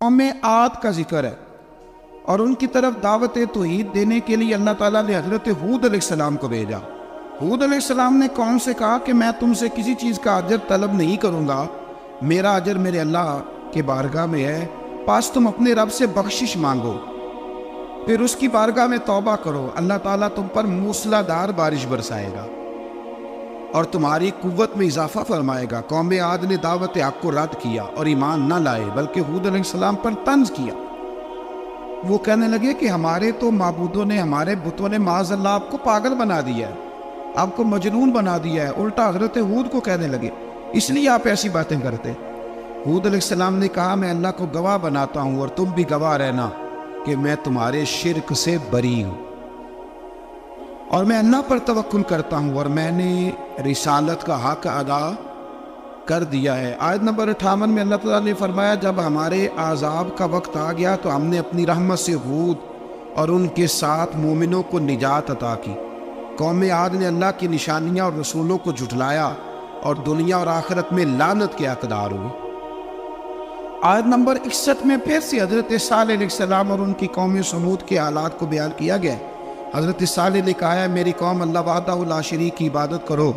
قوم عاد کا ذکر ہے اور ان کی طرف دعوت توحید دینے کے لیے اللہ تعالیٰ نے حضرت ہود علیہ السلام کو بھیجا۔ ہود علیہ السلام نے قوم سے کہا کہ میں تم سے کسی چیز کا اجر طلب نہیں کروں گا، میرا اجر میرے اللہ کے بارگاہ میں ہے، پاس تم اپنے رب سے بخشش مانگو، پھر اس کی بارگاہ میں توبہ کرو، اللہ تعالیٰ تم پر موسلا دار بارش برسائے گا اور تمہاری قوت میں اضافہ فرمائے گا۔ قوم عاد نے دعوت حق کو رد کیا اور ایمان نہ لائے، بلکہ ہود علیہ السلام پر طنز کیا۔ وہ کہنے لگے کہ ہمارے تو معبودوں نے، ہمارے بتوں نے معاذ اللہ آپ کو پاگل بنا دیا ہے، آپ کو مجنون بنا دیا ہے۔ الٹا حضرت ہود کو کہنے لگے اس لیے آپ ایسی باتیں کرتے۔ ہود علیہ السلام نے کہا میں اللہ کو گواہ بناتا ہوں اور تم بھی گواہ رہنا کہ میں تمہارے شرک سے بری ہوں اور میں اللہ پر توکل کرتا ہوں اور میں نے رسالت کا حق ادا کر دیا ہے۔ آیت نمبر 58 میں اللہ تعالیٰ نے فرمایا جب ہمارے عذاب کا وقت آ گیا تو ہم نے اپنی رحمت سے ہود اور ان کے ساتھ مومنوں کو نجات عطا کی۔ قوم عاد نے اللہ کی نشانیاں اور رسولوں کو جھٹلایا اور دنیا اور آخرت میں لعنت کے حقدار ہوئے۔ آیت نمبر 61 میں پھر سے حضرت صالح علیہ السلام اور ان کی قوم سمود کے حالات کو بیان کیا گیا ہے۔ حضرت صالح نے کہا ہے میری قوم اللہ وحدہ لا شریک کی عبادت کرو،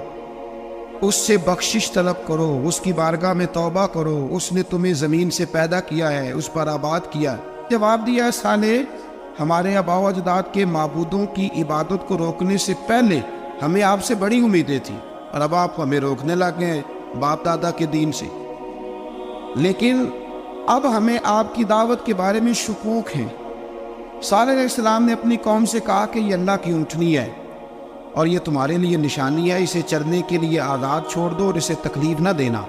اس سے بخشش طلب کرو، اس کی بارگاہ میں توبہ کرو، اس نے تمہیں زمین سے پیدا کیا ہے، اس پر آباد کیا ہے۔ جواب دیا ہے صالح ہمارے آباء و اجداد کے معبودوں کی عبادت کو روکنے سے پہلے ہمیں آپ سے بڑی امیدیں تھیں اور اب آپ ہمیں روکنے لگے ہیں باپ دادا کے دین سے، لیکن اب ہمیں آپ کی دعوت کے بارے میں شکوک ہیں۔ صالح علیہ السلام نے اپنی قوم سے کہا کہ یہ اللہ کی اونٹنی ہے اور یہ تمہارے لیے نشانی ہے، اسے چرنے کے لیے آزاد چھوڑ دو اور اسے تکلیف نہ دینا،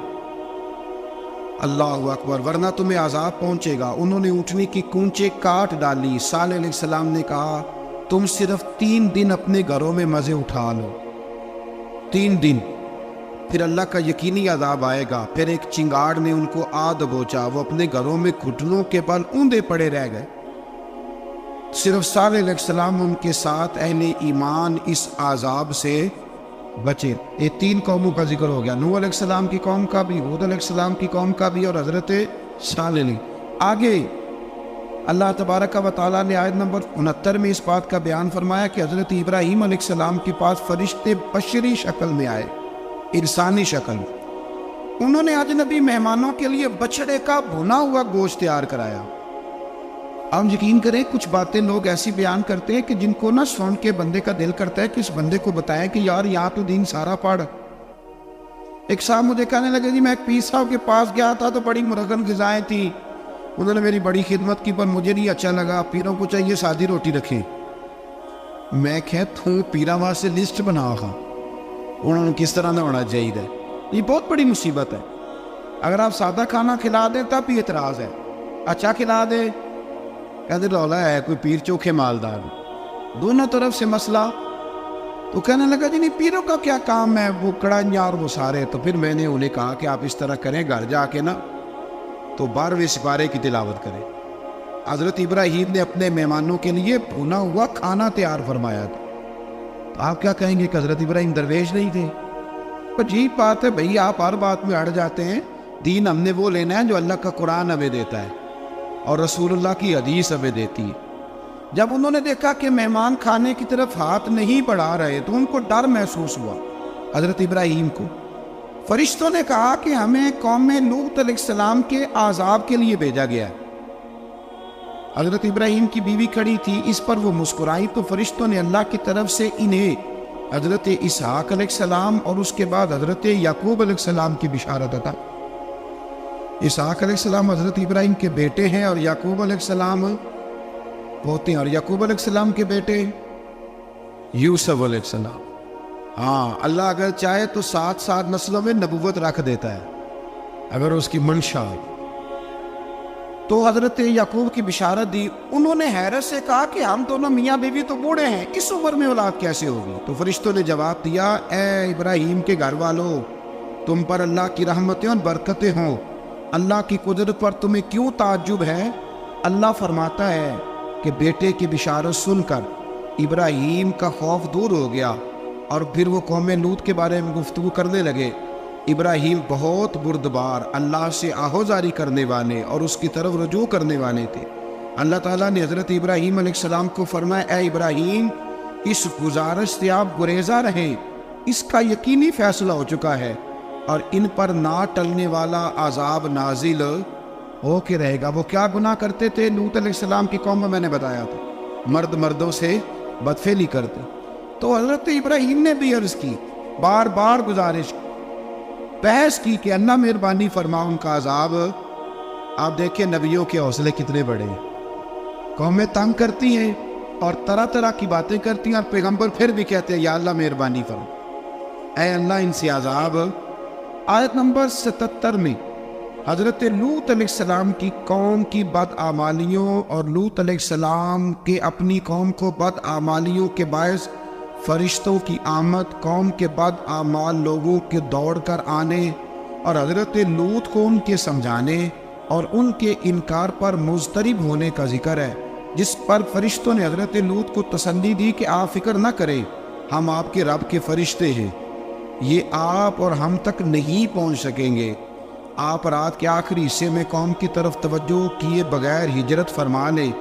اللہ اکبر، ورنہ تمہیں عذاب پہنچے گا۔ انہوں نے اونٹنی کی کونچیں کاٹ ڈالی۔ صالح علیہ السلام نے کہا تم صرف 3 دن اپنے گھروں میں مزے اٹھا لو، 3 دن، پھر اللہ کا یقینی عذاب آئے گا۔ پھر ایک چنگاڑ نے ان کو آ دبوچا، وہ اپنے گھروں میں گھٹنوں کے بل اوندے پڑے رہ گئے۔ صرف صالح علیہ السلام ان کے ساتھ اہل ایمان اس عذاب سے بچے۔ یہ 3 قوموں کا ذکر ہو گیا، نوح علیہ السلام کی قوم کا بھی، ہود علیہ السلام کی قوم کا بھی اور حضرت صالح علیہ۔ آگے اللہ تبارک و تعالیٰ نے آیت نمبر 69 میں اس بات کا بیان فرمایا کہ حضرت ابراہیم علیہ السلام کے پاس فرشتے بشری شکل میں آئے، انسانی شکل میں۔ انہوں نے اجنبی مہمانوں کے لیے بچڑے کا بھنا ہوا گوشت تیار کرایا۔ آپ یقین کریں کچھ باتیں لوگ ایسی بیان کرتے ہیں کہ جن کو نہ سن کے بندے کا دل کرتا ہے کہ اس بندے کو بتائیں کہ یار یہاں تو دین سارا پڑھ۔ ایک صاحب مجھے کہنے لگے جی میں ایک پیر صاحب کے پاس گیا تھا تو بڑی مرغن غذائیں تھیں، انہوں نے میری بڑی خدمت کی پر مجھے نہیں اچھا لگا، پیروں کو چاہیے سادی روٹی رکھیں۔ میں کہتا ہوں پیرا وہاں سے لسٹ بنا ہوا انہوں نے کس طرح نہ ہونا چاہیے۔ یہ بہت بڑی مصیبت ہے، اگر آپ سادہ کھانا کھلا دیں تب بھی اعتراض ہے، اچھا کھلا دیں کہتے رولا ہے کوئی پیر چوکھے مالدار، دونوں طرف سے مسئلہ۔ تو کہنے لگا جی نہیں پیروں کا کیا کام ہے، وہ کڑائیاں اور وہ سارے۔ تو پھر میں نے انہیں کہا کہ آپ اس طرح کریں، گھر جا کے نا تو 12ویں سپارے کی تلاوت کریں۔ حضرت ابراہیم نے اپنے مہمانوں کے لیے بھونا ہوا کھانا تیار فرمایا تھا۔ تو آپ کیا کہیں گے کہ حضرت ابراہیم درویش نہیں تھے؟ عجیب بات ہے بھئی، آپ ہر بات میں اڑ جاتے ہیں۔ دین ہم نے وہ لینا ہے جو اللہ کا قرآن ہمیں دیتا ہے اور رسول اللہ کی حدیث ہمیں دیتی ہے۔ جب انہوں نے دیکھا کہ مہمان کھانے کی طرف ہاتھ نہیں بڑھا رہے تو ان کو ڈر محسوس ہوا۔ حضرت ابراہیم کو فرشتوں نے کہا کہ ہمیں قوم لوط علیہ السلام کے عذاب کے لیے بھیجا گیا ہے۔ حضرت ابراہیم کی بیوی کھڑی تھی، اس پر وہ مسکرائی تو فرشتوں نے اللہ کی طرف سے انہیں حضرت اسحاق علیہ السلام اور اس کے بعد حضرت یعقوب علیہ السلام کی بشارت عطا۔ اسحاق علیہ السلام حضرت ابراہیم کے بیٹے ہیں اور یعقوب علیہ السلام پوتے ہیں، اور یعقوب علیہ السلام کے بیٹے یوسف علیہ السلام۔ ہاں اللہ اگر چاہے تو 7 نسلوں میں نبوت رکھ دیتا ہے اگر اس کی منشا ہو۔ تو حضرت یعقوب کی بشارت دی۔ انہوں نے حیرت سے کہا کہ ہم دونوں میاں بیوی تو بوڑھے ہیں، اس عمر میں اولاد کیسے ہوگی؟ تو فرشتوں نے جواب دیا اے ابراہیم کے گھر والوں، تم پر اللہ کی رحمتیں اور برکتیں ہوں، اللہ کی قدرت پر تمہیں کیوں تعجب ہے؟ اللہ فرماتا ہے کہ بیٹے کی بشارت سن کر ابراہیم کا خوف دور ہو گیا اور پھر وہ قوم لوط کے بارے میں گفتگو کرنے لگے۔ ابراہیم بہت بردبار، اللہ سے آہوزاری کرنے والے اور اس کی طرف رجوع کرنے والے تھے۔ اللہ تعالیٰ نے حضرت ابراہیم علیہ السلام کو فرمایا، اے ابراہیم، اس گزارش سے آپ گریزاں رہیں، اس کا یقینی فیصلہ ہو چکا ہے اور ان پر نہ ٹلنے والا عذاب نازل ہو کے رہے گا۔ وہ کیا گناہ کرتے تھے؟ لوط علیہ السلام کی قوم میں میں نے بتایا تھا، مرد مردوں سے بدفعلی کرتے۔ تو حضرت ابراہیم نے بھی عرض کی، بار بار گزارش بحث کی کہ اللہ مہربانی فرما ان کا عذاب۔ آپ دیکھیں نبیوں کے حوصلے کتنے بڑے ہیں، قومیں تنگ کرتی ہیں اور طرح طرح کی باتیں کرتی ہیں، اور پیغمبر پھر بھی کہتے ہیں یا اللہ مہربانی فرما، اے اللہ ان سے عذاب۔ آیت نمبر 77 میں حضرت لوط علیہ السلام کی قوم کی بدعمالیوں اور لوط علیہ السلام کے اپنی قوم کو بدعمالیوں کے باعث فرشتوں کی آمد، قوم کے بدعمال لوگوں کے دوڑ کر آنے اور حضرت لوط کو ان کے سمجھانے اور ان کے انکار پر مضطرب ہونے کا ذکر ہے، جس پر فرشتوں نے حضرت لوط کو تسلی دی کہ آپ فکر نہ کریں، ہم آپ کے رب کے فرشتے ہیں، یہ آپ اور ہم تک نہیں پہنچ سکیں گے۔ آپ رات کے آخری حصے میں قوم کی طرف توجہ کیے بغیر ہجرت فرما لیں،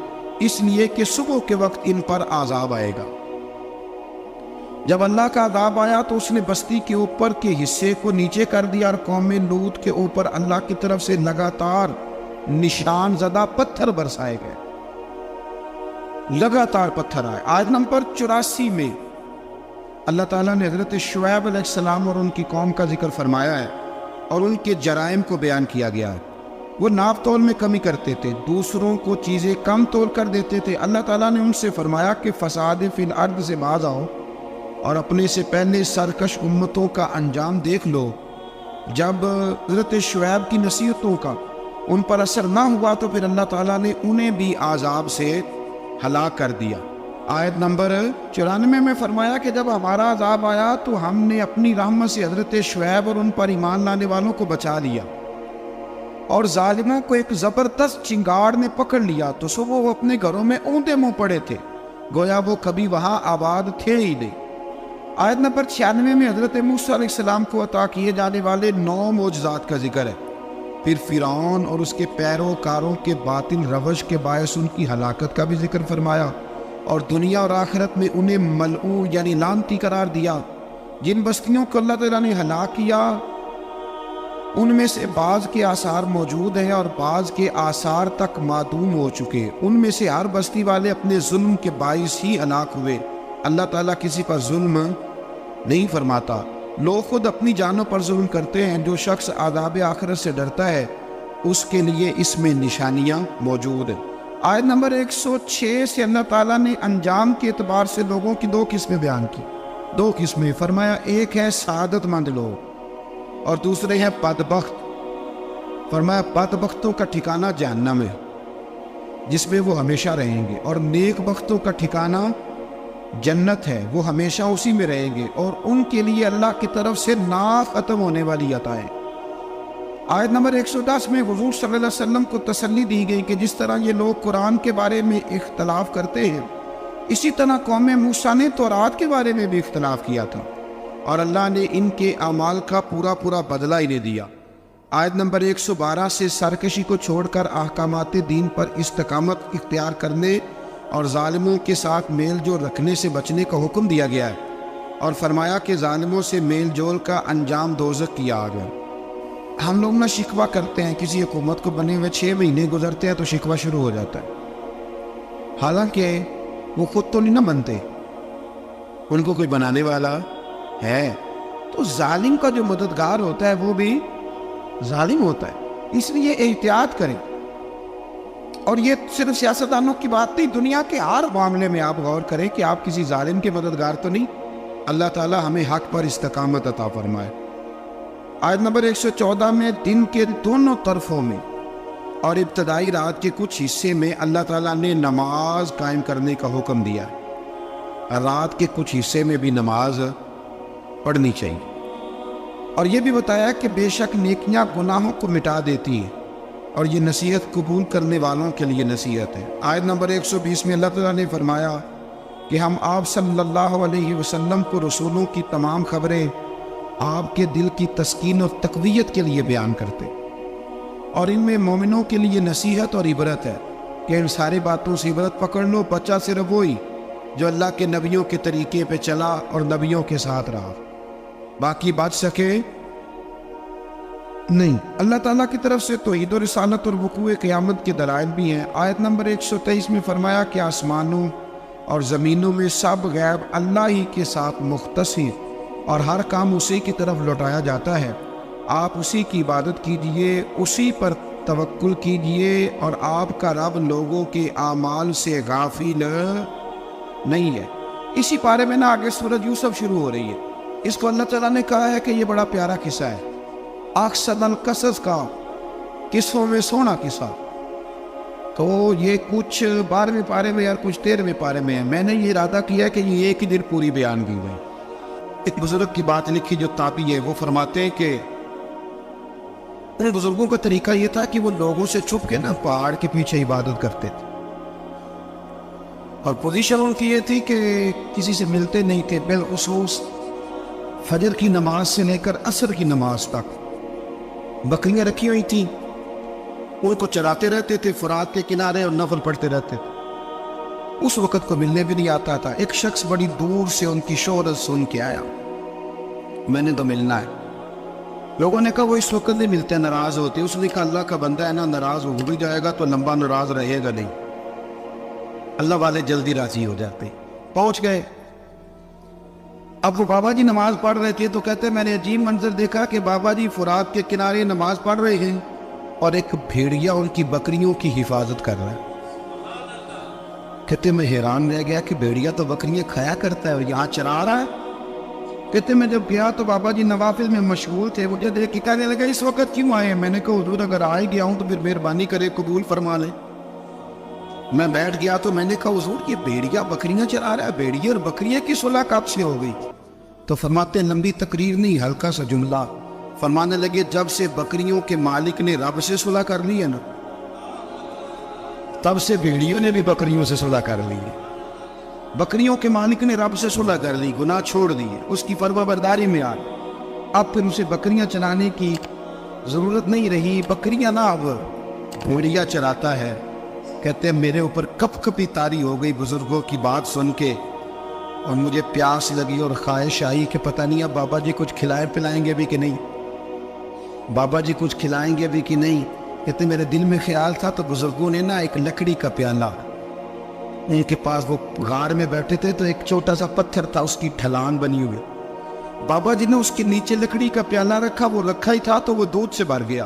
اس لیے کہ صبح کے وقت ان پر عذاب آئے گا۔ جب اللہ کا عذاب آیا تو اس نے بستی کے اوپر کے حصے کو نیچے کر دیا اور قوم لوط کے اوپر اللہ کی طرف سے لگاتار نشان زدہ پتھر برسائے گئے، لگاتار پتھر آئے۔ آیت نمبر 84 میں اللہ تعالیٰ نے حضرت شعیب علیہ السلام اور ان کی قوم کا ذکر فرمایا ہے اور ان کے جرائم کو بیان کیا گیا ہے۔ وہ ناپ تول میں کمی کرتے تھے، دوسروں کو چیزیں کم تول کر دیتے تھے۔ اللہ تعالیٰ نے ان سے فرمایا کہ فساد فی الارض سے باز آؤ اور اپنے سے پہلے سرکش امتوں کا انجام دیکھ لو۔ جب حضرت شعیب کی نصیحتوں کا ان پر اثر نہ ہوا تو پھر اللہ تعالیٰ نے انہیں بھی عذاب سے ہلاک کر دیا۔ آیت نمبر 94 میں فرمایا کہ جب ہمارا عذاب آیا تو ہم نے اپنی رحمت سے حضرت شعیب اور ان پر ایمان لانے والوں کو بچا لیا، اور ظالموں کو ایک زبردست چنگاڑ نے پکڑ لیا تو صبح وہ اپنے گھروں میں اوندا منہ پڑے تھے، گویا وہ کبھی وہاں آباد تھے ہی نہیں۔ آیت نمبر 96 میں حضرت موسیٰ علیہ السلام کو عطا کیے جانے والے 9 معجزات کا ذکر ہے۔ پھر فرعون اور اس کے پیروکاروں کے باطل روش کے باعث ان کی ہلاکت کا بھی ذکر فرمایا، اور دنیا اور آخرت میں انہیں ملعون یعنی لعنتی قرار دیا۔ جن بستیوں کو اللہ تعالیٰ نے ہلاک کیا ان میں سے بعض کے آثار موجود ہیں اور بعض کے آثار تک معدوم ہو چکے۔ ان میں سے ہر بستی والے اپنے ظلم کے باعث ہی ہلاک ہوئے۔ اللہ تعالیٰ کسی پر ظلم نہیں فرماتا، لوگ خود اپنی جانوں پر ظلم کرتے ہیں۔ جو شخص عذاب آخرت سے ڈرتا ہے اس کے لیے اس میں نشانیاں موجود ہیں۔ آیت نمبر 106 سے اللہ تعالیٰ نے انجام کے اعتبار سے لوگوں کی 2 قسمیں بیان کی، 2 قسمیں فرمایا، ایک ہے سعادت مند لوگ اور دوسرے ہیں بدبخت۔ فرمایا بدبختوں کا ٹھکانہ جہنم ہے جس میں وہ ہمیشہ رہیں گے، اور نیک بختوں کا ٹھکانہ جنت ہے، وہ ہمیشہ اسی میں رہیں گے، اور ان کے لیے اللہ کی طرف سے نا ختم ہونے والی عطائیں۔ آیت نمبر 110 میں حضور صلی اللہ علیہ وسلم کو تسلی دی گئی کہ جس طرح یہ لوگ قرآن کے بارے میں اختلاف کرتے ہیں، اسی طرح قوم موسیٰ نے تورات کے بارے میں بھی اختلاف کیا تھا، اور اللہ نے ان کے اعمال کا پورا بدلہ انہیں دیا۔ آیت نمبر 112 سے سرکشی کو چھوڑ کر احکامات دین پر استقامت اختیار کرنے اور ظالموں کے ساتھ میل جول رکھنے سے بچنے کا حکم دیا گیا ہے، اور فرمایا کہ ظالموں سے میل جول کا انجام دوزخ کیا آ گیا۔ ہم لوگ نہ شکوہ کرتے ہیں، کسی حکومت کو بنے ہوئے 6 مہینے گزرتے ہیں تو شکوہ شروع ہو جاتا ہے، حالانکہ وہ خود تو نہیں نہ بنتے، ان کو کوئی بنانے والا ہے۔ تو ظالم کا جو مددگار ہوتا ہے وہ بھی ظالم ہوتا ہے، اس لیے احتیاط کریں۔ اور یہ صرف سیاستدانوں کی بات نہیں، دنیا کے ہر معاملے میں آپ غور کریں کہ آپ کسی ظالم کے مددگار تو نہیں۔ اللہ تعالی ہمیں حق پر استقامت عطا فرمائے۔ آیت نمبر 114 میں دن کے دونوں طرفوں میں اور ابتدائی رات کے کچھ حصے میں اللہ تعالیٰ نے نماز قائم کرنے کا حکم دیا ہے، رات کے کچھ حصے میں بھی نماز پڑھنی چاہیے، اور یہ بھی بتایا کہ بے شک نیکیاں گناہوں کو مٹا دیتی ہیں، اور یہ نصیحت قبول کرنے والوں کے لیے نصیحت ہے۔ آیت نمبر 120 میں اللہ تعالیٰ نے فرمایا کہ ہم آپ صلی اللہ علیہ وسلم کو رسولوں کی تمام خبریں آپ کے دل کی تسکین اور تقویت کے لیے بیان کرتے، اور ان میں مومنوں کے لیے نصیحت اور عبرت ہے کہ ان ساری باتوں سے عبرت پکڑ لو، بچہ صرف وہی جو اللہ کے نبیوں کے طریقے پہ چلا اور نبیوں کے ساتھ رہا، باقی بچ سکے نہیں۔ اللہ تعالیٰ کی طرف سے توحید و رسالت اور وقوع قیامت کے دلائل بھی ہیں۔ آیت نمبر 123 میں فرمایا کہ آسمانوں اور زمینوں میں سب غیب اللہ ہی کے ساتھ مختص ہیں اور ہر کام اسی کی طرف لوٹایا جاتا ہے، آپ اسی کی عبادت کیجئے، اسی پر توکل کیجئے، اور آپ کا رب لوگوں کے اعمال سے غافل نہیں ہے۔ اسی پارے میں آگے سورۃ یوسف شروع ہو رہی ہے۔ اس کو اللہ تعالیٰ نے کہا ہے کہ یہ بڑا پیارا قصہ ہے، احسن القصص کا، قصوں میں سونا قصہ۔ تو یہ کچھ 12ویں پارے میں اور کچھ 13ویں پارے میں ہے۔ میں نے یہ ارادہ کیا کہ یہ ایک ہی دن پوری بیان کی گئی۔ ایک بزرگ کی بات لکھی جو تابعی ہے، وہ فرماتے ہیں کہ ان بزرگوں کا طریقہ یہ تھا کہ وہ لوگوں سے چھپ کے پہاڑ کے پیچھے عبادت کرتے تھے، اور پوزیشن ان کی یہ تھی کہ کسی سے ملتے نہیں تھے، بالخصوص فجر کی نماز سے لے کر عصر کی نماز تک بکریاں رکھی ہوئی تھیں، ان کو چراتے رہتے تھے فرات کے کنارے اور نفل پڑھتے رہتے تھے۔ اس وقت کو ملنے بھی نہیں آتا تھا۔ ایک شخص بڑی دور سے ان کی شہرت سن کے آیا، میں نے تو ملنا ہے۔ لوگوں نے کہا وہ اس وقت نہیں ملتے، ناراض ہوتے۔ اس نے کہا اللہ کا بندہ ہے نا، ناراض ہو بھی جائے گا تو لمبا ناراض رہے گا نہیں، اللہ والے جلدی راضی ہو جاتے۔ پہنچ گئے۔ اب وہ بابا جی نماز پڑھ رہے تھے تو کہتے میں نے عجیب منظر دیکھا کہ بابا جی فرات کے کنارے نماز پڑھ رہے ہیں اور ایک بھیڑیا ان کی بکریوں کی حفاظت کر رہا ہے۔ کہتے میں حیران رہ گیا کہ بھیڑیا تو بکریاں کھایا کرتا ہے اور یہاں چرا رہا ہے۔ کہتے میں جب گیا تو بابا جی نوافل میں مشغول تھے، مجھے دیکھ کے کہنے لگا اس وقت کیوں آئے ہیں؟ میں نے کہا حضور اگر آ ہی گیا ہوں تو پھر مہربانی کرے قبول فرما لیں۔ میں بیٹھ گیا تو میں نے کہا حضور یہ بھیڑیا بکریاں چرا رہا ہے، بھیڑیا اور بکریاں کی صلح کب سے ہو گئی؟ تو فرماتے ہیں لمبی تقریر نہیں، ہلکا سا جملہ۔ فرمانے لگے جب سے بکریوں کے مالک نے رب سے صلح کر لی ہے نا، تب سے بھیڑیوں نے بھی بکریوں سے صلح کر لی ہے۔ بکریوں کے مالک نے رب سے صلح کر لی، گناہ چھوڑ دیے، اس کی فرما برداری میں آ گئے۔ اب پھر اسے بکریاں چرانے کی ضرورت نہیں رہی، بکریاں نہ اب بھیڑیا چراتا ہے۔ کہتے ہیں میرے اوپر کپ کپی طاری ہو گئی بزرگوں کی بات سن کے، اور مجھے پیاس لگی اور خواہش آئی کہ پتہ نہیں اب بابا جی کچھ کھلائیں پلائیں گے بھی کہ نہیں، بابا جی کچھ کھلائیں گے بھی کہ نہیں۔ کہتے میرے دل میں خیال تھا تو بزرگوں نے ایک لکڑی کا پیالہ، ان کے پاس وہ غار میں بیٹھے تھے تو ایک چھوٹا سا پتھر تھا، اس کی ڈھلان بنی ہوئی، بابا جی نے اس کے نیچے لکڑی کا پیالہ رکھا، وہ رکھا ہی تھا تو وہ دودھ سے بھر گیا۔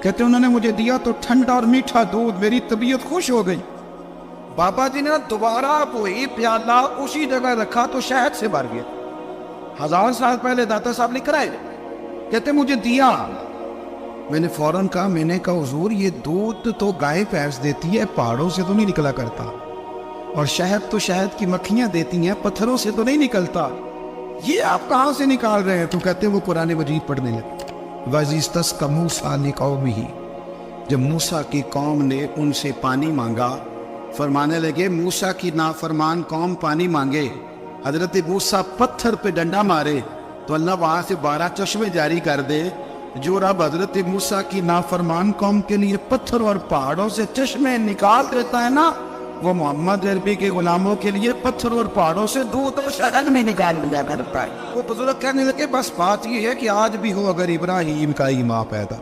کہتے انہوں نے مجھے دیا تو ٹھنڈا اور میٹھا دودھ، میری طبیعت خوش ہو گئی۔ بابا جی نے دوبارہ وہی پیالہ اسی جگہ رکھا تو شہد سے بھر گیا۔ 1000 سال پہلے داتا صاحب نے کرائے، کہتے مجھے دیا۔ میں نے فوراً کہا، میں نے کہا حضور یہ دودھ تو گائے بھینس دیتی ہے، پہاڑوں سے تو نہیں نکلا کرتا، اور شہد تو شہد کی مکھیاں دیتی ہیں، پتھروں سے تو نہیں نکلتا، یہ آپ کہاں سے نکال رہے ہیں؟ تو کہتے وہ قرآن مجید پڑھنے لگے۔ وَإِذِ اسْتَسْقَىٰ مُوسَىٰ لِقَوْمِهِ، جب موسیٰ کی قوم نے ان سے پانی مانگا، فرمانے لگے موسیٰ کی نافرمان قوم پانی مانگے، حضرت موسیٰ پتھر پہ ڈنڈا مارے تو اللہ وہاں سے 12 چشمے جاری کر دے۔ جو رب حضرت موسیٰ کی نافرمان قوم کے لیے پتھر اور پہاڑوں سے چشمے نکال دیتا ہے نا، وہ محمد عربی کے غلاموں کے لیے پتھر اور پہاڑوں سے دودھ اور شہد میں نکال دیا کرتا ہے۔ وہ بزرگ کہنے لگے بس بات یہ ہے کہ آج بھی ہو اگر ابراہیم کا ہی ماں پیدا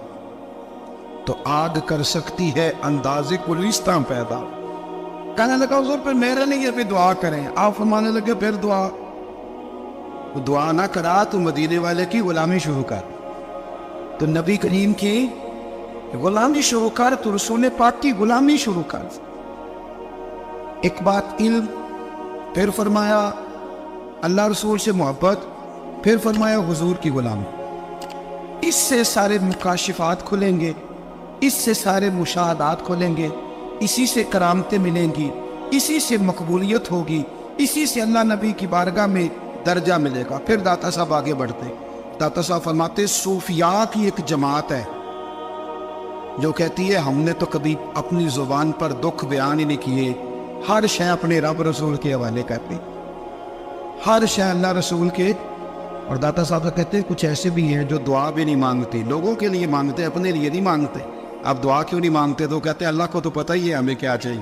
تو آگ کر سکتی ہے انداز گلستان پیدا۔ کہنے لگا حضور پھر میرے لیے بھی دعا کریں۔ آپ فرمانے لگے پھر دعا، وہ دعا نہ کرا تو مدینے والے کی غلامی شروع کر، تو نبی کریم کی غلامی شروع کر، تو رسول پاک کی غلامی شروع کر۔ ایک بات علم، پھر فرمایا اللہ رسول سے محبت، پھر فرمایا حضور کی غلامی۔ اس سے سارے مکاشفات کھلیں گے، اس سے سارے مشاہدات کھلیں گے، اسی سے کرامتیں ملیں گی، اسی سے مقبولیت ہوگی، اسی سے اللہ نبی کی بارگاہ میں درجہ ملے گا۔ پھر داتا صاحب آگے بڑھتے، داتا صاحب فرماتے صوفیاء کی ایک جماعت ہے جو کہتی ہے ہم نے تو کبھی اپنی زبان پر دکھ بیان ہی نہیں کیے، ہر شے اپنے رب رسول کے حوالے کرتی، ہر شے اللہ رسول کے اور داتا صاحب کہتے ہیں کچھ ایسے بھی ہیں جو دعا بھی نہیں مانگتے، لوگوں کے لیے مانگتے، اپنے لیے نہیں مانگتے۔ اب دعا کیوں نہیں مانگتے؟ تو کہتے ہیں اللہ کو تو پتہ ہی ہے ہمیں کیا چاہیے،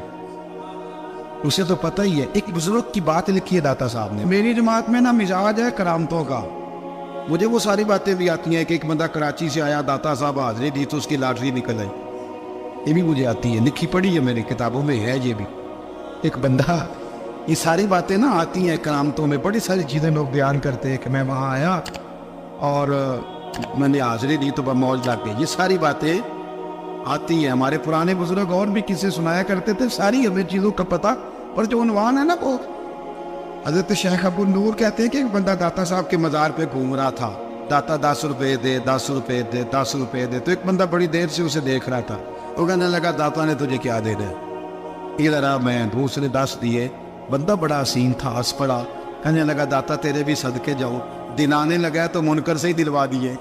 اسے تو پتہ ہی ہے۔ ایک بزرگ کی بات لکھی ہے داتا صاحب نے، میری جماعت میں نا مزاج ہے کرامتوں کا، مجھے وہ ساری باتیں بھی آتی ہیں کہ ایک بندہ کراچی سے آیا، داتا صاحب حاضری دی تو اس کی لاٹری نکل آئی، یہ بھی مجھے آتی ہے، لکھی پڑھی ہے میری کتابوں میں ہے یہ بھی۔ ایک بندہ، یہ ساری باتیں نا آتی ہیں کرامتوں میں، بڑی ساری چیزیں لوگ بیان کرتے ہیں کہ میں وہاں آیا اور میں نے حاضری دی تو موج لگ گئی، یہ ساری باتیں آتی ہیں۔ ہمارے پرانے بزرگ اور بھی کسے سنایا کرتے تھے، ساری ہمیں چیزوں کا پتہ، پر جو عنوان ہے نا وہ حضرت شیخ ابو نور کہتے ہیں کہ ایک بندہ داتا صاحب کے مزار پہ گھوم رہا تھا، داتا 10 روپے دے، 10 روپے دے، 10 روپے دے، تو ایک بندہ بڑی دیر سے اسے دیکھ رہا تھا، وہ کہنے لگا داتا نے تجھے کیا دے دے؟ ادھر آ، میں دوسرے 10 دیے۔ بندہ بڑا حسین تھا، ہنس پڑا، کہنے لگا داتا تیرے بھی صدقے جاؤں۔ دن آنے لگا تو منکر سے ہی دلوا دیے،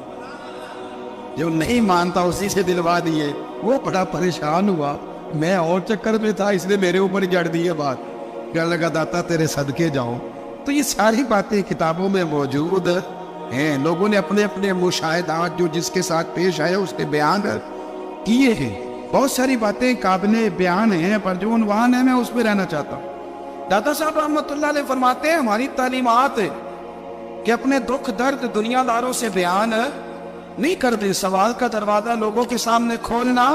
جو نہیں مانتا اسی سے دلوا دیے۔ وہ بڑا پریشان ہوا، میں اور چکر میں تھا، اس نے میرے اوپر جڑ دی ہے بات، کہنے لگا داتا تیرے صدقے جاؤں۔ تو یہ ساری باتیں کتابوں میں موجود ہیں، لوگوں نے اپنے اپنے مشاہدات جو جس کے ساتھ پیش آئے اس کے بیان کیے ہیں۔ بہت ساری باتیں قابل بیان ہیں، پر جو عنوان ہے میں اس پہ رہنا چاہتا ہوں۔ داتا صاحب رحمۃ اللہ علیہ فرماتے ہیں ہماری تعلیمات کہ اپنے دکھ درد دنیا داروں سے بیان نہیں کرتے، سوال کا دروازہ لوگوں کے سامنے کھولنا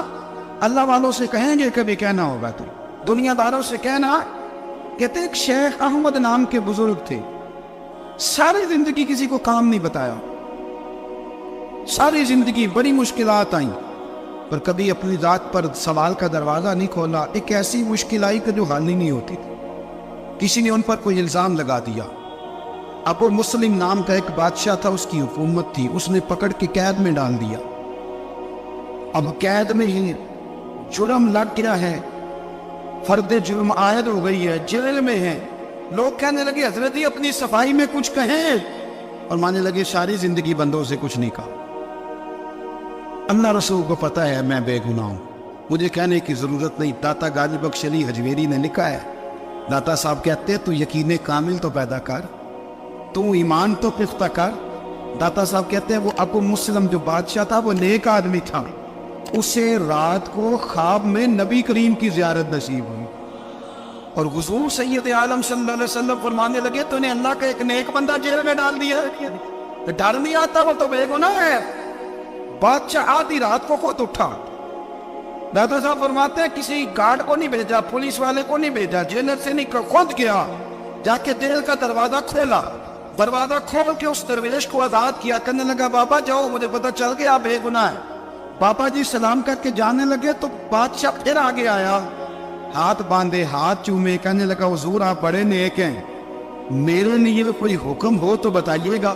اللہ والوں سے کہیں گے کبھی کہنا ہوگا، تو دنیا داروں سے کہنا۔ کہتے ایک شیخ احمد نام کے بزرگ تھے، ساری زندگی کسی کو کام نہیں بتایا، ساری زندگی بڑی مشکلات آئیں، پر کبھی اپنی ذات پر سوال کا دروازہ نہیں کھولا۔ ایک ایسی مشکل آئی کہ جو حل ہی نہیں ہوتی تھی، کسی نے ان پر کوئی الزام لگا دیا۔ ابو مسلم نام کا ایک بادشاہ تھا، اس کی حکومت تھی، اس نے پکڑ کے قید میں ڈال دیا۔ اب قید میں ہی جرم لگ گیا ہے، فرد جرم عائد ہو گئی ہے، جیل میں ہے۔ لوگ کہنے لگے حضرت جی اپنی صفائی میں کچھ کہیں، اور مانے لگے ساری زندگی بندوں سے کچھ نہیں کہا۔ اللہ رسول کو پتہ ہے میں بے گناہ ہوں، مجھے کہنے کی ضرورت نہیں۔ داتا غازی بخش علی حجویری نے لکھا ہے، داتا صاحب کہتے تو یقین کامل تو پیدا کر، تو ایمان تو پختہ کر۔ داتا صاحب کہتے ہیں وہ ابو مسلم جو بادشاہ تھا وہ نیک آدمی تھا، اسے رات کو خواب میں نبی کریم کی زیارت نصیب ہوئی، اور حضور سید عالم صلی اللہ علیہ وسلم فرمانے لگے تو نے اللہ کا ایک نیک بندہ جیل میں ڈال دیا ہے، ڈر نہیں آتا، وہ تو بے گناہ ہے۔ بادشاہ آدھی رات کو خود اٹھا، داتا صاحب فرماتے ہیں کسی گارڈ کو نہیں بھیجا، پولیس والے کو نہیں بھیجا، جیلر سے نہیں، خود گیا، جا کے جیل کا دروازہ کھولا، دروازہ کھول کے اس درویش کو آزاد کیا، کہنے لگا بابا جاؤ، مجھے پتہ چل گیا بے گناہ ہے۔ بابا جی سلام کر کے جانے لگے تو بادشاہ پھر آگے آیا، ہاتھ باندھے، ہاتھ چومے، کہنے لگا حضور آپ بڑے نیک ہیں، میرے لیے کوئی حکم ہو تو بتائیے گا،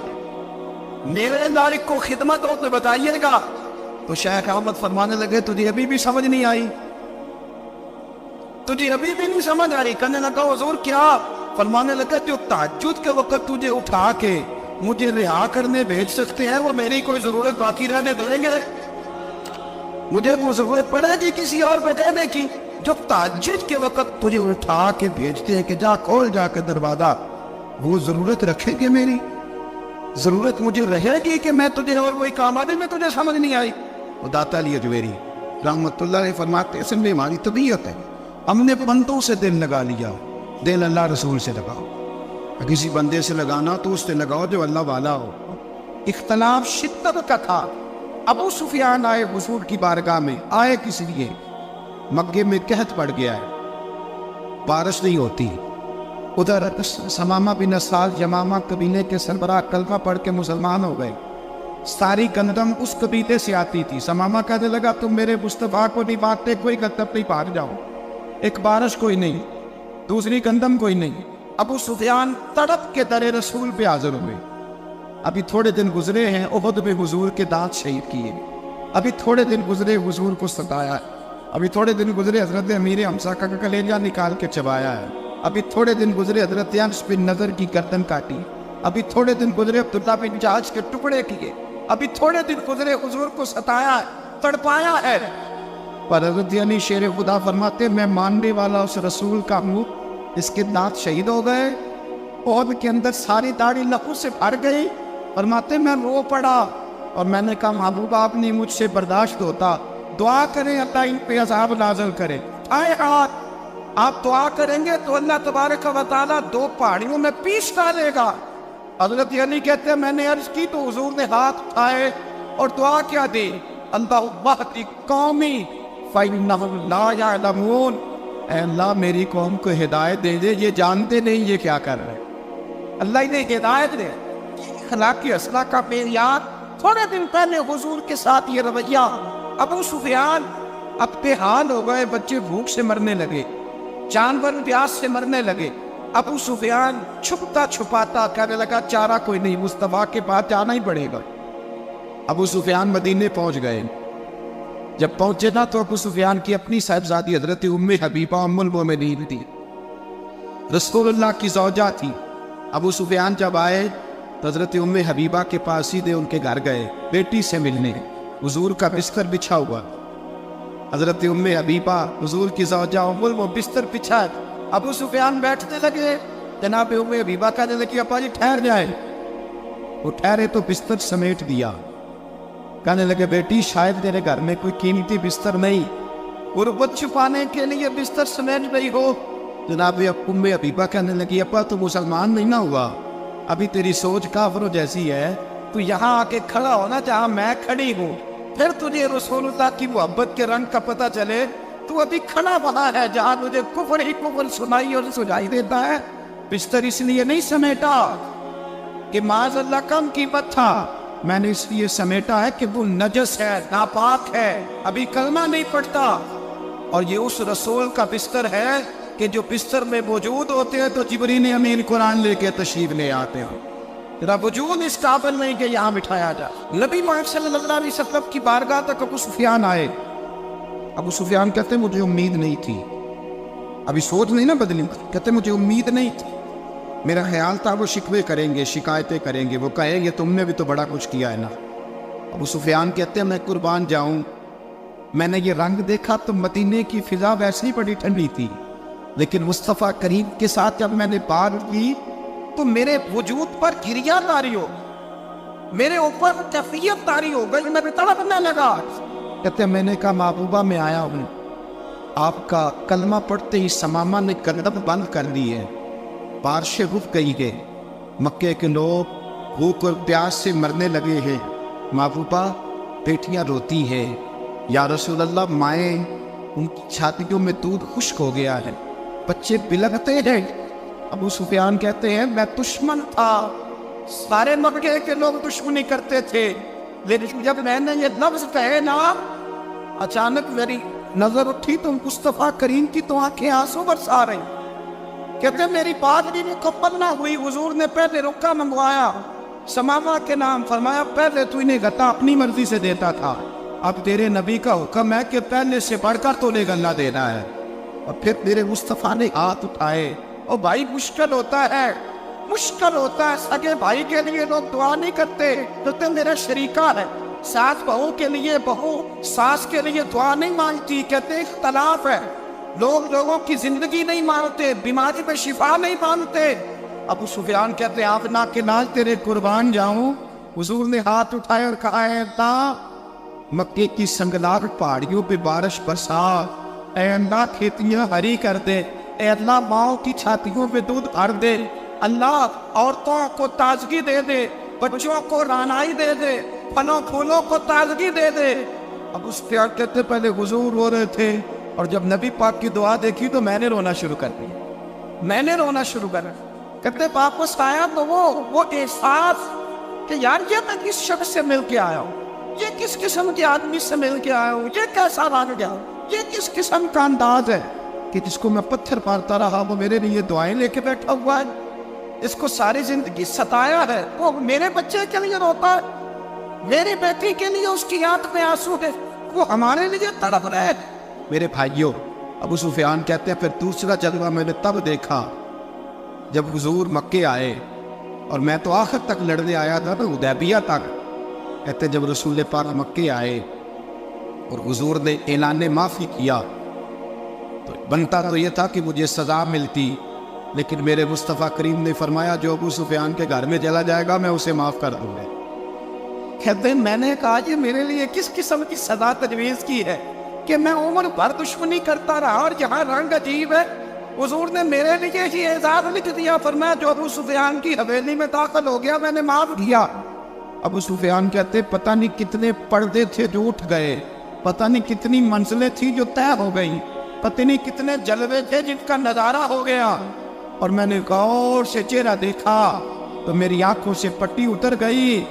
میرے لائق کو خدمت ہو تو بتائیے گا۔ تو شیخ احمد فرمانے لگے تجھے ابھی بھی سمجھ نہیں آئی، تجھے ابھی بھی نہیں سمجھ آ رہی؟ کہنے لگا حضور کیا؟ فرمانے لگا جو تہجد کے وقت تجھے اٹھا کے مجھے رہا کرنے بھیج سکتے ہیں وہ میری کوئی ضرورت باقی رہنے دیں گے؟ مجھے وہ ضرورت پڑے گی کسی اور پہ دینے کی؟ جو تہجد کے وقت تجھے اٹھا کے بھیجتے ہیں کہ جا کھول جا کے دروازہ، وہ ضرورت رکھیں گے میری؟ ضرورت مجھے رہے گی کہ میں تجھے اور وہی کام آدمی میں تجھے سمجھ نہیں آئی؟ وہ داتا علی حجویری رحمت اللہ علیہ فرماتے ہیں میں ہماری طبیعت ہے، ہم نے بندوں سے دل لگا لیا، دل اللہ رسول سے لگاؤ، کسی بندے سے لگانا تو اس سے لگاؤ جو اللہ والا ہو۔ اختلاف شدت کا تھا، ابو سفیان آئے حضور کی بارگاہ میں، آئے کس لیے؟ مکے میں قحط پڑ گیا ہے، بارش نہیں ہوتی، ادھر سمامہ بن اسال یمامہ قبیلے کے سربراہ کلمہ پڑھ کے مسلمان ہو گئے، ساری گندم اس قبیلے سے آتی تھی۔ سمامہ کہنے لگا تم میرے مصطفیٰ کو نہیں بانٹتے، کوئی گندم نہیں پار جاؤ، ایک بارش کوئی نہیں، دوسری گندم کوئی نہیں۔ ابو سفیان تڑپ کے در رسول پہ حاضر ہوئے۔ ابھی تھوڑے دن گزرے ہیں احد میں حضور کے دانت شہید کیے، ابھی تھوڑے دن گزرے حضور کو ستایا ہے، ابھی تھوڑے دن گزرے حضرت امیر حمزہ کا کلیجہ نکال کے چبایا ہے، ابھی تھوڑے دن گزرے حضرت انس بن نضر کی گردن کاٹی، ابھی تھوڑے دن گزرے عبداللہ بن جحش کے ٹکڑے کیے، ابھی تھوڑے دن گزرے حضور کو ستایا ہے، تڑپایا ہے۔ پر حضرت علی شیر خدا فرماتے میں ماننے والا اس رسول کا ہوں، اس کے دانت شہید ہو گئے، عہد کے اندر ساری داڑھی لہو سے بھر گئی، فرماتے میں رو پڑا اور میں نے کہا محبوب آپ نہیں مجھ سے برداشت ہوتا، دعا کریں اللہ ان پہ عذاب نازل کرے۔ آئے ہاتھ آپ دعا کریں گے تو اللہ تبارک و تعالیٰ 2 پہاڑیوں میں پیس ڈالے گا۔ حضرت علی کہتے ہیں میں نے عرض کی تو حضور نے ہاتھ اٹھائے اور دعا کیا دی، اللہم اہد قومی فإنہم لا یعلمون، اے اللہ میری قوم کو ہدایت دے دے، یہ جانتے نہیں یہ کیا کر رہے ہیں۔ اللہ انہیں ہدایت دے۔ اخلاقی اصلاح کا معیار، تھوڑے دن پہلے حضور کے ساتھ یہ رویہ، ابو سفیان اب بے حال ہو گئے، بچے بھوک سے مرنے لگے، جانور پیاس سے مرنے لگے۔ ابو سفیان چھپتا چھپاتا کہنے لگا چارہ کوئی نہیں، مصطفیٰ کے پاس جانا ہی پڑے گا۔ ابو سفیان مدینے پہنچ گئے۔ جب پہنچے نا تو ابو سفیان کی اپنی صاحبزادی حضرت ام حبیبہ ام المومنین تھی، رسول اللہ کی زوجہ تھی۔ ابو سفیان جب آئے تو حضرت ام حبیبہ کے پاس سیدھے ان کے گھر گئے بیٹی سے ملنے۔ حضور کا بستر بچھا ہوا، حضرت ام حبیبہ حضور کی زوجہ ام المومنین بستر بچھا، ابو سفیان بیٹھنے لگے، جناب ام حبیبہ کہنے لگی ابا جی ٹھہر جائے، وہ ٹھہرے تو بستر سمیٹ دیا۔ کہنے لگے بیٹی شاید تیرے گھر میں کوئی قیمتی بستر نہیں، غربت چھپانے کے لیے بستر سمیٹ رہی ہو۔ جناب ام حبیبہ کہنے لگی ابا تو مسلمان نہیں نہ ہوا، ابھی تیری سوچ کافروں جیسی ہے، تو یہاں آ کے کھڑا ہونا جہاں میں کھڑی ہوں، پھر تجھے رسول اللہ کی محبت کے رنگ کا پتہ چلے، تو ابھی کھڑا وہاں ہے جہاں تجھے کفر ہی کفر سنائی اور سجائی دیتا ہے۔ بستر اس لیے نہیں سمیٹا کہ معاذ اللہ کم قیمت تھا، میں نے اس لیے سمیٹا ہے کہ وہ نجس ہے، ناپاک ہے، ابھی کلمہ نہیں پڑھتا۔ اور یہ اس رسول کا بستر ہے کہ جو بستر میں موجود ہوتے ہیں تو جبرائیل امین قرآن لے کے تشریف لے آتے ہیں، تیرا وجود اس قابل نہیں کہ یہاں بٹھایا جائے۔ نبی محمد صلی اللہ علیہ وسلم کی بارگاہ تک ابو سفیان آئے۔ ابو سفیان کہتے مجھے امید نہیں تھی، ابھی سوچ نہیں نا بدلی، کہتے مجھے امید نہیں تھی، میرا خیال تھا وہ شکوے کریں گے، شکایتیں کریں گے، وہ کہیں گے تم نے بھی تو بڑا کچھ کیا ہے نا۔ ابو سفیان کہتے ہیں میں قربان جاؤں، میں نے یہ رنگ دیکھا تو مدینے کی فضا ویسے ہی بڑی ٹھنڈی تھی، لیکن مصطفیٰ کریم کے ساتھ جب میں نے بات کی تو میرے وجود پر گریہ طاری ہو، میرے اوپر کیفیت طاری ہو گئی، میں تڑپنے لگا۔ کہتے ہیں میں نے کہا محبوبہ میں آیا ہوں، آپ کا کلمہ پڑھتے ہی سمامہ نے قدم بند کر دی ہے، بارشیں رک گئی ہے، مکے کے لوگ بھوک اور پیاس سے مرنے لگے ہیں، محبوبہ بیٹیاں روتی ہیں، یا رسول اللہ مائیں ان کی چھاتیوں میں دودھ خشک ہو گیا ہے، بچے بلکتے ہیں۔ ابو سفیان کہتے ہیں میں دشمن تھا، سارے مکے کے لوگ دشمنی کرتے تھے، لیکن جب میں نے یہ لفظ کہے نا اچانک میری نظر اٹھی تو مصطفیٰ کریم کی تو آنکھیں آنسو برسا رہی۔ کہتے ہیں میری بات بھی مکمل نہ ہوئی، حضور نے پہلے رکا منگوایا سمامہ کے نام، فرمایا پہلے تو انہیں غطا اپنی مرضی سے دیتا تھا، اب تیرے نبی کا حکم ہے کہ پہلے سے بڑھ کر تو نے غلہ دینا ہے۔ اور پھر میرے مصطفیٰ نے ہاتھ اٹھائے۔ اور بھائی مشکل ہوتا ہے، مشکل ہوتا ہے، سگے بھائی کے لیے لوگ دعا نہیں کرتے، تو میرا شریکہ ہے، ساس بہو کے لیے بہو ساس کے لیے دعا نہیں مانگتی، کہتے اختلاف ہے، لوگ لوگوں کی زندگی نہیں مانتے، بیماری پہ شفا نہیں مانتے۔ ابو سفیان کہتے آپ نا کہ ناز تیرے قربان جاؤں، حضور نے ہاتھ اٹھائے اور کہا ہے اللہ مکے کی سنگلاخ پہاڑیوں پہ بارش برسا، اے اللہ کھیتیاں ہری کر دے، اے اللہ ماؤں کی چھاتیوں پہ دودھ بھر دے، اللہ عورتوں کو تازگی دے دے، بچوں کو رانائی دے دے، پھلوں پھولوں کو تازگی دے دے۔ اب اس پہ کہتے پہلے حضور رو رہے تھے، اور جب نبی پاک کی دعا دیکھی تو میں نے رونا شروع کر دیا، میں نے رونا شروع کر دیا۔ کہتے واپس آیا تو وہ احساس کہ یار یہ میں کس شخص سے مل کے آیا ہوں، یہ کس قسم کے آدمی سے مل کے آیا ہوں، یہ کیسا رنگ گیا، یہ کس قسم کا انداز ہے کہ جس کو میں پتھر مارتا رہا وہ میرے لیے دعائیں لے کے بیٹھا ہوا ہے، اس کو ساری زندگی ستایا ہے، وہ میرے بچے کے لیے روتا ہے، میری بیٹی کے لیے اس کی آنکھ میں آنسو ہے، وہ ہمارے لیے تڑپ رہا ہے۔ میرے بھائیوں، ابو سفیان کہتے ہیں پھر دوسرا جلوہ میں نے تب دیکھا جب حضور مکے آئے، اور میں تو آخر تک لڑنے آیا تھا نا حدیبیہ تک۔ کہتے جب رسول پاک مکے آئے اور حضور نے اعلان معافی کیا تو بنتا تو یہ تھا کہ مجھے سزا ملتی، لیکن میرے مصطفیٰ کریم نے فرمایا جو ابو سفیان کے گھر میں چلا جائے گا میں اسے معاف کر دوں گا۔ کہتے ہیں میں نے کہا یہ میرے لیے کس قسم کی سزا تجویز کی ہے کہ میں عمر بھر دشمنی کرتا رہا اور جہاں رنگ عجیب ہے، حضور نے میرے لیے ہی اعزاز لکھ دیا، فرمایا جو ابو سفیان کی حویلی میں داخل ہو گیا میں نے معاف کیا۔ ابو سفیان کہتے پتہ نہیں کتنے پردے تھے جو اٹھ گئے، پتہ نہیں کتنی منزلیں تھیں جو طے ہو گئی، پتہ نہیں کتنے جلوے تھے جن کا نظارہ ہو گیا، اور میں نے غور سے چہرہ دیکھا تو میری آنکھوں سے پٹی اتر گئی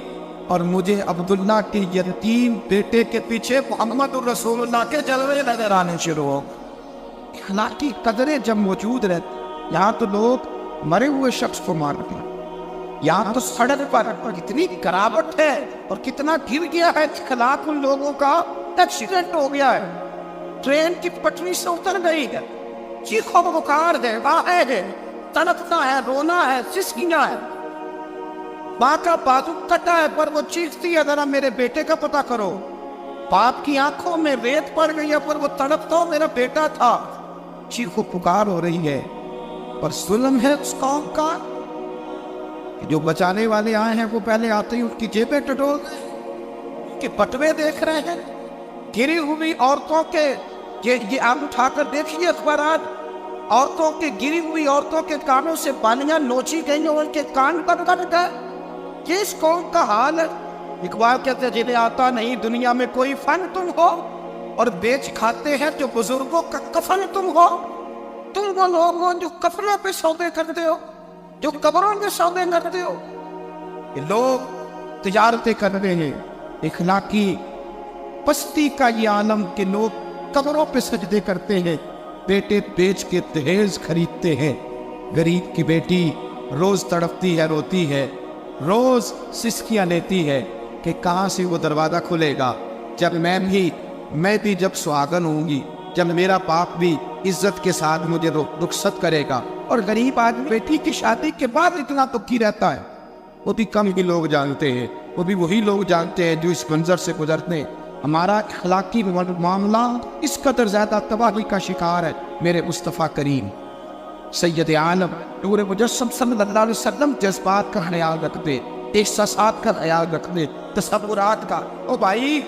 اور مجھے عبداللہ کے یتیم بیٹے کے پیچھے محمد الرسول اللہ کے جلوے نظر آنے شروع ہو۔ اخلاقی قدریں جب موجود رہتی، یہاں تو لوگ مرے ہوئے شخص کو مارتے ہیں، یہاں تو سڑک پر کتنی گراوٹ ہے اور کتنا گر گیا ہے اخلاق ان لوگوں کا، ایکسیڈنٹ ہو گیا ہے، ٹرین کی پٹری سے اتر گئی ہے، چیخو پکار ہے، واہے ہے، تڑپنا ہے، رونا ہے، سسکیاں ہے، ماں کا بازو کٹا ہے پر وہ چیختی ہے ذرا میرے بیٹے کا پتہ کرو، باپ کی آنکھوں میں ریت پڑ گئی ہے پر وہ تڑپتا میرا بیٹا تھا، چیخو پکار ہو رہی ہے، پر ظلم ہے اس قوم کا کہ جو بچانے والے آئے ہیں وہ پہلے آتے ہی ان کی جیبیں ٹٹول گئے، کہ بٹوے دیکھ رہے ہیں گری ہوئی عورتوں کے، یہ آپ اٹھا کر دیکھیے اخبارات، عورتوں کے گری ہوئی عورتوں کے کانوں سے بالیاں نوچی گئی اور ان کے کان کٹ کٹ گئے، یہ اس قوم کا حال ہے۔ اقبال کہتے ہیں جنہیں آتا نہیں دنیا میں کوئی فن تم ہو اور بیچ کھاتے ہیں جو بزرگوں کا کفن تم ہو، تم وہ لوگ ہو جو کفنوں پہ سودے کرتے ہو، جو قبروں پہ سودے کرتے ہو، یہ لوگ تجارتیں کر رہے ہیں، اخلاقی پستی کا یہ عالم کہ لوگ قبروں پہ سجدے کرتے ہیں، بیٹے بیچ کے دہیز خریدتے ہیں، غریب کی بیٹی روز تڑپتی ہے، روتی ہے، روز سسکیاں لیتی ہے کہ کہاں سے وہ دروازہ کھلے گا، جب میں بھی جب سہاگن ہوں گی، جب میرا باپ بھی عزت کے ساتھ مجھے رخصت کرے گا، اور غریب آدمی بیٹی کی شادی کے بعد اتنا دکھی رہتا ہے، وہ بھی کم ہی لوگ جانتے ہیں، وہ بھی وہی لوگ جانتے ہیں جو اس منظر سے گزرتے ہیں۔ ہمارا اخلاقی معاملہ اس قدر زیادہ تباہی کا شکار ہے۔ میرے مصطفیٰ کریم سید عالم نور مجسم صلی اللہ علیہ وسلم جذبات کا خیال رکھتے، احساسات کا خیال رکھتے، تصورات کا۔ او بھائی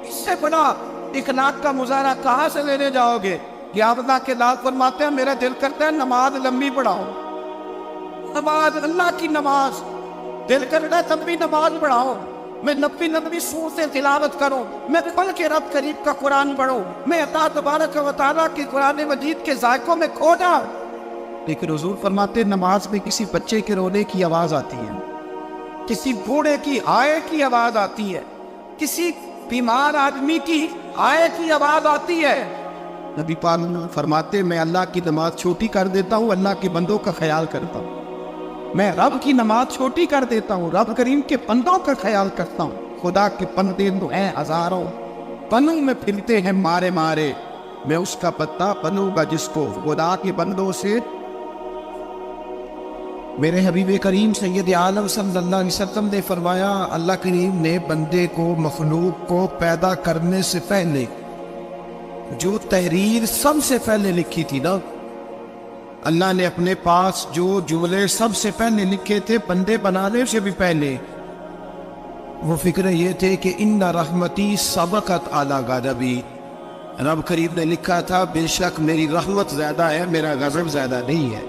اس سے بڑا اخلاق کا مظاہرہ کہاں سے لینے جاؤ گے؟ کہ آپ اللہ کے لال فرماتے ہیں میرا دل کرتا ہے نماز لمبی پڑھاؤ، نماز اللہ کی نماز، دل کرتا ہے تب بھی نماز پڑھاؤ، میں نبی سور سے تلاوت کروں، میں پڑھ کے رب کریم کا قرآن پڑھوں، میں عطا تبارک و تعالیٰ کی قرآن مجید کے ذائقوں میں کھو جاؤں۔ لیکن حضور فرماتے نماز میں کسی بچے کے رونے کی آواز آتی ہے، کسی بوڑھے کی ہائے کی آواز آتی ہے، کسی بیمار آدمی کی ہائے کی آواز آتی ہے۔ نبی پاک فرماتے میں اللہ کی نماز چھوٹی کر دیتا ہوں، اللہ کے بندوں کا خیال کرتا ہوں، میں رب کی نماز چھوٹی کر دیتا ہوں، رب کریم کے بندوں کا خیال کرتا ہوں۔ خدا کے بندے تو ہیں ہزاروں، پنوں میں پھرتے ہیں مارے مارے، میں اس کا پتا بنوں گا جس کو خدا کے بندوں سے۔ میرے حبیب کریم سید عالم صلی اللہ علیہ وسلم نے فرمایا اللہ کریم نے بندے کو مخلوق کو پیدا کرنے سے پہلے جو تحریر سب سے پہلے لکھی تھی نا، اللہ نے اپنے پاس جو جملے سب سے پہلے لکھے تھے بندے بنانے سے بھی پہلے، وہ فکر یہ تھے کہ ان رحمتی سبقت اعلی غضبی، رب کریم نے لکھا تھا بے شک میری رحمت زیادہ ہے، میرا غضب زیادہ نہیں ہے۔